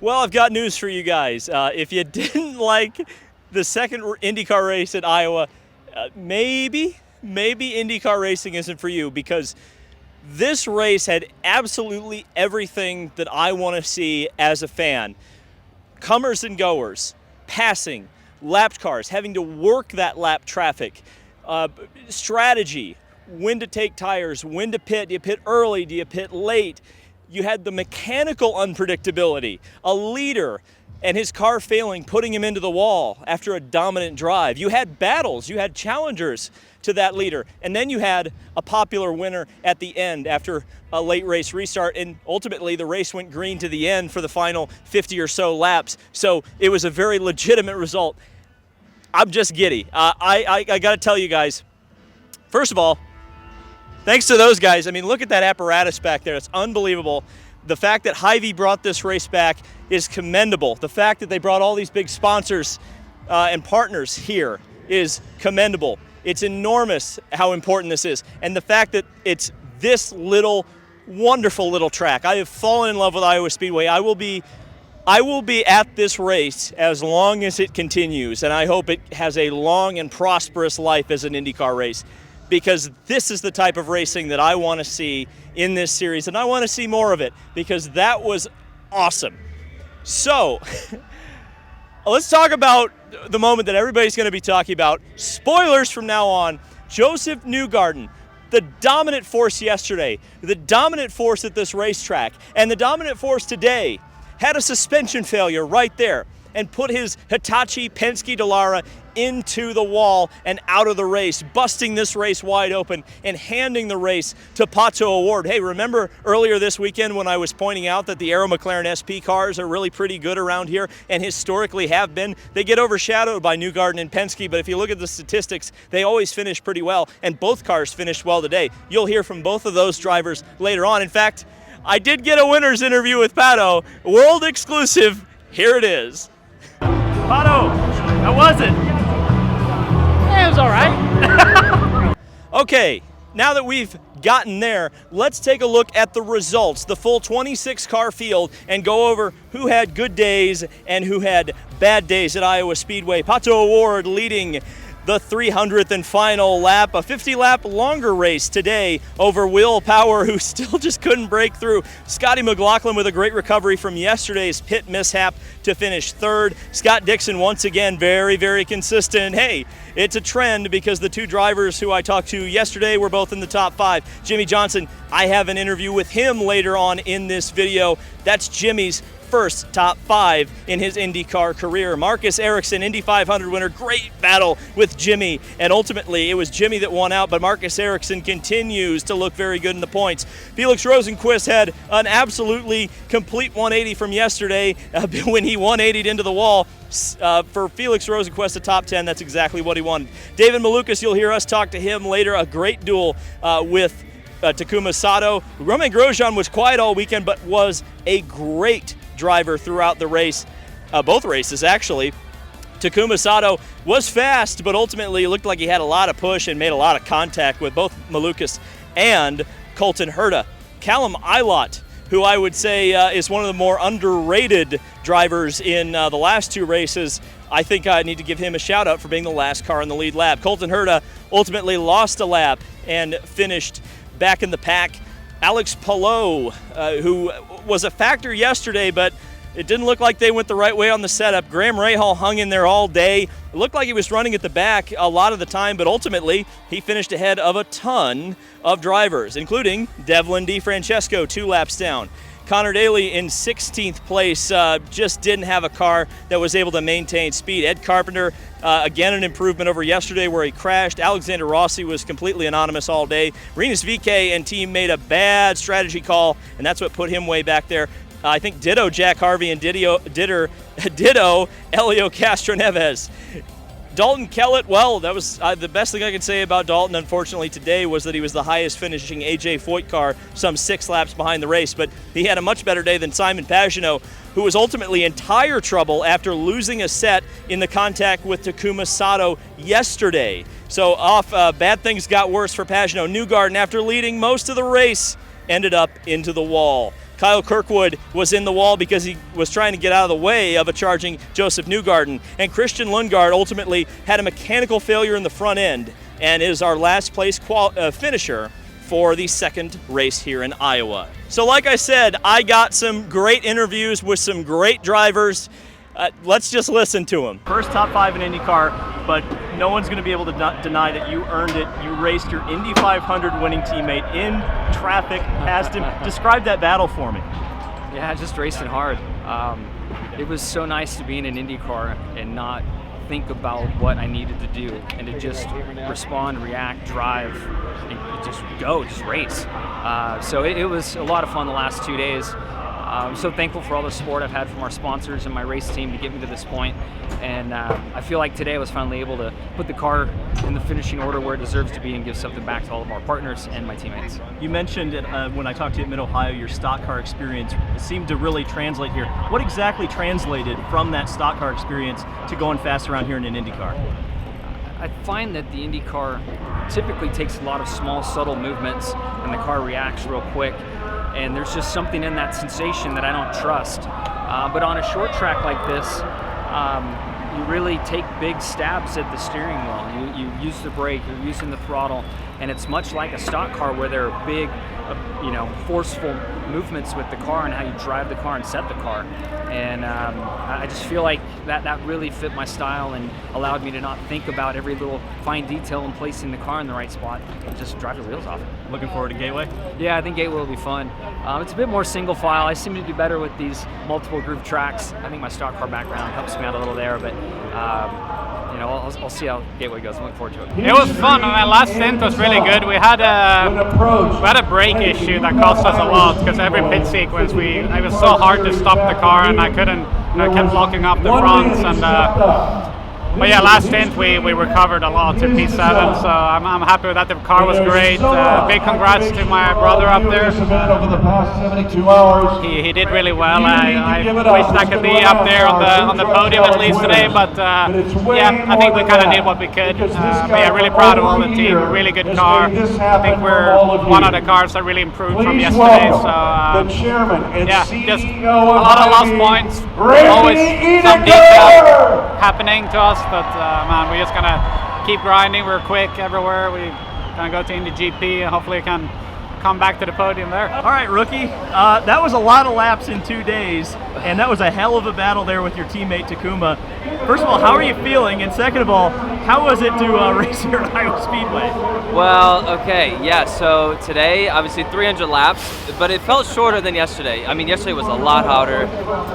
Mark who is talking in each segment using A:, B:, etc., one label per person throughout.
A: Well, I've got news for you guys. If you didn't like the second IndyCar race at Iowa, maybe IndyCar racing isn't for you, because this race had absolutely everything that I want to see as a fan. Comers and goers, passing, lapped cars, having to work that lap traffic, strategy, when to take tires, when to pit. Do you pit early? Do you pit late? You had the mechanical unpredictability, a leader and his car failing, putting him into the wall after a dominant drive. You had battles, you had challengers to that leader, and then you had a popular winner at the end after a late race restart, and ultimately the race went green to the end for the final 50 or so laps. So it was a very legitimate result. I'm just giddy. I got to tell you guys, first of all, thanks to those guys. I mean, look at that apparatus back there. It's unbelievable. The fact that Hy-Vee brought this race back is commendable. The fact that they brought all these big sponsors and partners here is commendable. It's enormous how important this is. And the fact that it's this little, wonderful little track. I have fallen in love with Iowa Speedway. I will be at this race as long as it continues, and I hope it has a long and prosperous life as an IndyCar race, because this is the type of racing that I want to see in this series, and I want to see more of it, because that was awesome. So, let's talk about the moment that everybody's going to be talking about. Spoilers from now on. Joseph Newgarden, the dominant force yesterday, the dominant force at this racetrack, and the dominant force today, had a suspension failure right there and put his Hitachi Penske Dallara into the wall and out of the race, busting this race wide open and handing the race to Pato O'Ward. Hey, remember earlier this weekend when I was pointing out that the Aero McLaren SP cars are really pretty good around here and historically have been? They get overshadowed by Newgarden and Penske, but if you look at the statistics, they always finish pretty well, and both cars finished well today. You'll hear from both of those drivers later on. In fact, I did get a winner's interview with Pato, world exclusive. Here it is. Pato, how was it?
B: It was all right.
A: Okay, now that we've gotten there, let's take a look at the results, the full 26-car field, and go over who had good days and who had bad days at Iowa Speedway. Pato O'Ward leading the 300th and final lap, a 50-lap longer race today over Will Power, who still just couldn't break through. Scotty McLaughlin with a great recovery from yesterday's pit mishap to finish third. Scott Dixon once again very, very consistent. Hey, it's a trend because the two drivers who I talked to yesterday were both in the top five. Jimmy Johnson, I have an interview with him later on in this video. That's Jimmy's first top five in his IndyCar career. Marcus Ericsson, Indy 500 winner, great battle with Jimmy, and ultimately it was Jimmy that won out, but Marcus Ericsson continues to look very good in the points. Felix Rosenqvist had an absolutely complete 180 from yesterday when he 180'd into the wall. For Felix Rosenqvist, a top 10, that's exactly what he wanted. David Malukas, you'll hear us talk to him later, a great duel with Takuma Sato. Romain Grosjean was quiet all weekend, but was a great driver throughout the race, both races actually. Takuma Sato was fast, but ultimately it looked like he had a lot of push and made a lot of contact with both Malukas and Colton Herta. Callum Ilott, who I would say is one of the more underrated drivers in the last two races, I think I need to give him a shout out for being the last car in the lead lap. Colton Herta ultimately lost a lap and finished back in the pack. Alex Palou, who was a factor yesterday, but it didn't look like they went the right way on the setup. Graham Rahal hung in there all day. It looked like he was running at the back a lot of the time, but ultimately he finished ahead of a ton of drivers, including Devlin DeFrancesco, 2 laps down. Connor Daly in 16th place, just didn't have a car that was able to maintain speed. Ed Carpenter, again an improvement over yesterday where he crashed. Alexander Rossi was completely anonymous all day. Rinus VeeKay and team made a bad strategy call, and that's what put him way back there. I think ditto Jack Harvey and ditto Elio Castroneves. Dalton Kellett, well, that was the best thing I could say about Dalton, unfortunately, today was that he was the highest finishing AJ Foyt car, some 6 laps behind the race, but he had a much better day than Simon Pagenaud, who was ultimately in tire trouble after losing a set in the contact with Takuma Sato yesterday. So bad things got worse for Pagenaud. Newgarden, after leading most of the race, ended up into the wall. Kyle Kirkwood was in the wall because he was trying to get out of the way of a charging Joseph Newgarden. And Christian Lundgaard ultimately had a mechanical failure in the front end and is our last place finisher for the second race here in Iowa. So like I said, I got some great interviews with some great drivers. Let's just listen to them. First top 5 in IndyCar, but no one's going to be able to deny that you earned it. You raced your Indy 500 winning teammate in traffic past him. Describe that battle for me.
C: Yeah, just racing hard. It was so nice to be in an IndyCar and not think about what I needed to do and to just respond, react, drive, and just go, just race. So it was a lot of fun the last 2 days. I'm so thankful for all the support I've had from our sponsors and my race team to get me to this point. And I feel like today I was finally able to put the car in the finishing order where it deserves to be and give something back to all of our partners and my teammates.
A: You mentioned when I talked to you at Mid-Ohio, your stock car experience seemed to really translate here. What exactly translated from that stock car experience to going fast around here in an IndyCar?
C: I find that the IndyCar typically takes a lot of small, subtle movements and the car reacts real quick. And there's just something in that sensation that I don't trust. But on a short track like this, you really take big stabs at the steering wheel. You use the brake, you're using the throttle, and it's much like a stock car where there are big, forceful movements with the car and how you drive the car and set the car. And I just feel like that really fit my style and allowed me to not think about every little fine detail and placing the car in the right spot and just drive the wheels off.
A: Looking forward to Gateway?
C: Yeah, I think Gateway will be fun. It's a bit more single file. I seem to do better with these multiple groove tracks. I think my stock car background helps me out a little there, but I'll see how Gateway goes. I'm looking forward to it.
B: It was fun. My last stint was really good. We had a brake issue that cost us a lot because every pit sequence it was so hard to stop the car and I couldn't. I kept locking up the fronts and. But yeah, last stint we recovered a lot to P7, so I'm happy with that. The car was great. Big congrats to my brother up there. He did really well. I wish I could be up there on the podium at least today, but yeah, I think we kind of did what we could. But yeah, really proud of all the team. Really good car. I think we're one of the cars that really improved from yesterday. So yeah, just a lot of lost points. Always some details happening to us. But man, we're just gonna keep grinding. We're quick everywhere. We're gonna go to Indy GP and hopefully can come back to the podium there.
A: All right, rookie. That was a lot of laps in 2 days, and that was a hell of a battle there with your teammate Takuma. First of all, how are you feeling? And second of all, how was it to race here at Iowa Speedway?
D: Well, okay, yeah, so today, obviously 300 laps, but it felt shorter than yesterday. I mean, yesterday was a lot hotter,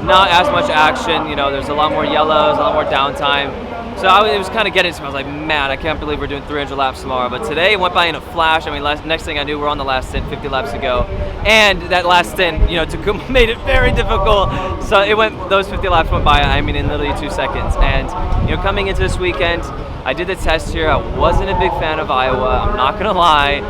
D: not as much action, there's a lot more yellows, a lot more downtime. So it was kind of getting to me. I was like, man, I can't believe we're doing 300 laps tomorrow. But today it went by in a flash. I mean, next thing I knew, we're on the last stint 50 laps to go. And that last stint, Takuma made it very difficult. So those 50 laps went by, I mean, in literally 2 seconds. And, coming into this weekend, I did the test here. I wasn't a big fan of Iowa. I'm not going to lie.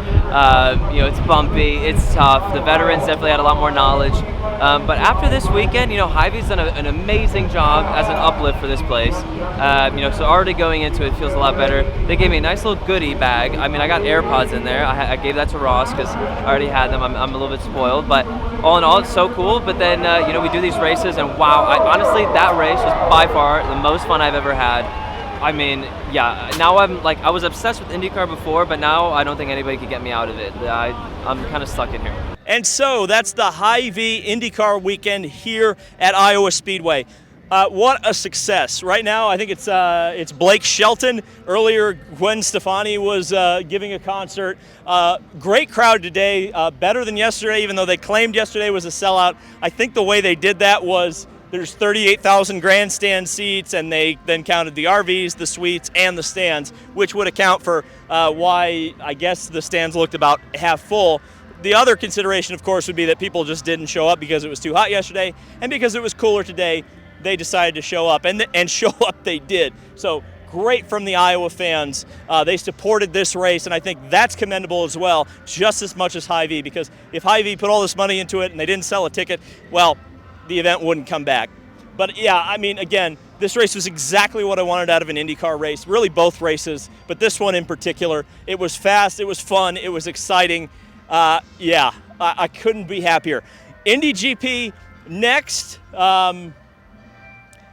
D: It's bumpy. It's tough. The veterans definitely had a lot more knowledge. But after this weekend, Hy-Vee's done an amazing job as an uplift for this place. So already going into it feels a lot better. They gave me a nice little goodie bag. I mean, I got AirPods in there. I gave that to Ross because I already had them. I'm a little bit spoiled. But all in all, it's so cool. But then, we do these races, and wow, honestly, that race was by far the most fun I've ever had. I mean, yeah, now I was obsessed with IndyCar before, but now I don't think anybody could get me out of it. I'm kind of stuck in here.
A: And so that's the Hy-Vee IndyCar weekend here at Iowa Speedway. What a success. Right now, I think it's Blake Shelton. Earlier, Gwen Stefani was giving a concert. Great crowd today, better than yesterday, even though they claimed yesterday was a sellout. I think the way they did that was there's 38,000 grandstand seats, and they then counted the RVs, the suites, and the stands, which would account for why I guess the stands looked about half full. The other consideration, of course, would be that people just didn't show up because it was too hot yesterday, and because it was cooler today, they decided to show up, and show up they did. So great from the Iowa fans. They supported this race, and I think that's commendable as well, just as much as Hy-Vee, because if Hy-Vee put all this money into it and they didn't sell a ticket, well, the event wouldn't come back. But yeah, I mean, again, this race was exactly what I wanted out of an IndyCar race, really both races, but this one in particular. It was fast, it was fun, it was exciting. I couldn't be happier. Indy GP next.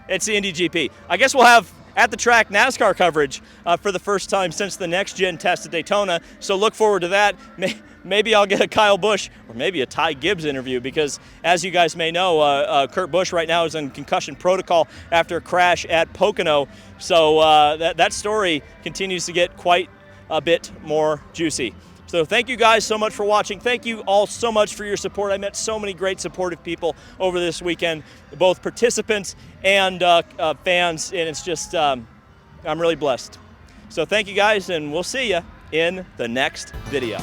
A: It's the Indy GP. I guess we'll have at the track NASCAR coverage for the first time since the next gen test at Daytona. So look forward to that. Maybe I'll get a Kyle Busch or maybe a Ty Gibbs interview because, as you guys may know, Kurt Busch right now is in concussion protocol after a crash at Pocono. So that story continues to get quite a bit more juicy. So thank you guys so much for watching. Thank you all so much for your support. I met so many great supportive people over this weekend, both participants and fans, and it's just, I'm really blessed. So thank you guys, and we'll see you in the next video.